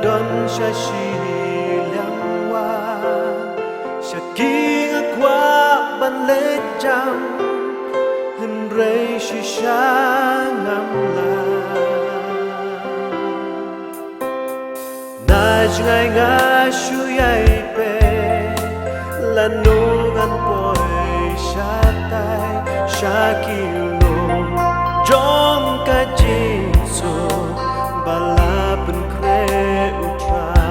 don shashiliangwa shaking akwa banlejam henrei shishangamla najngai nga shuyai pe lanugan poi shatai shakilo jom ka jinso balapan kre utrai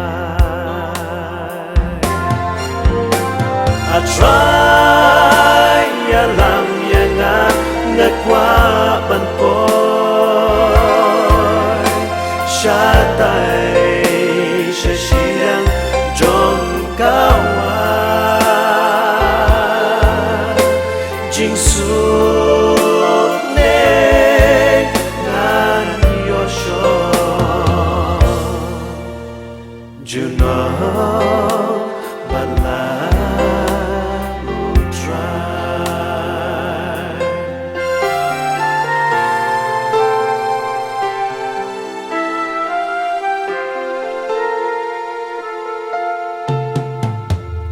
I try alam yang ngakwa ban poi shatai shashilang jom kawan jingsu Juno bala utrai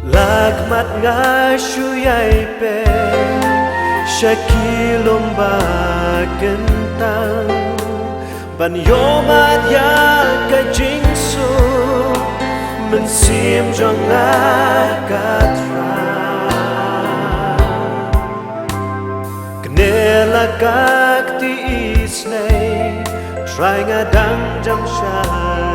Lagmat nga shuyai pe Shakilom ba gentang Ban yomat ya ka jingsu mình xiêm cho ngã cả kene là các tí này trai ngã đang jam sha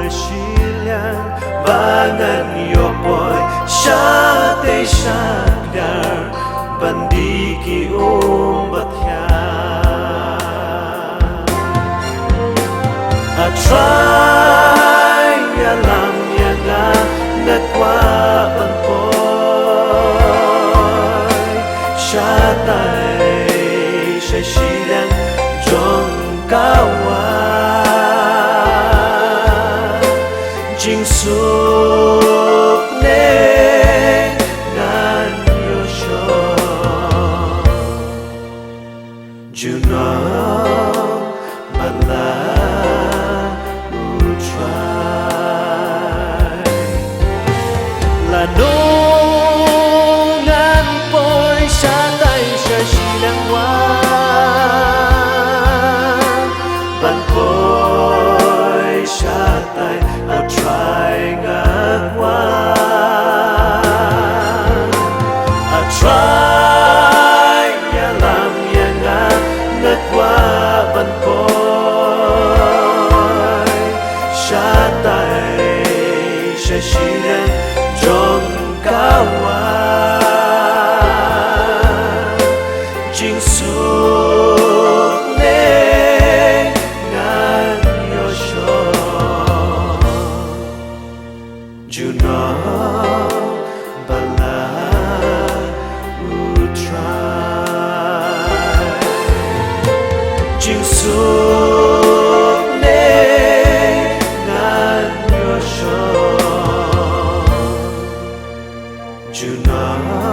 shiliang và ngàn yo boy sha te sha dar bandi ki bathya I try alam ngất qua bằng poi xa tay sẽ xí lăng trong kawa jing sup ne nan yo sho juno bala nungan poi sa tay sa silangwa ban poi sa tay I'll try ngakwa I'll try yalam yanga ngakwa ban poi sa tay sa silang trong kawan jing sup ne ngan yo sho juno bala utrai jing sup ne ngan yo sho Juno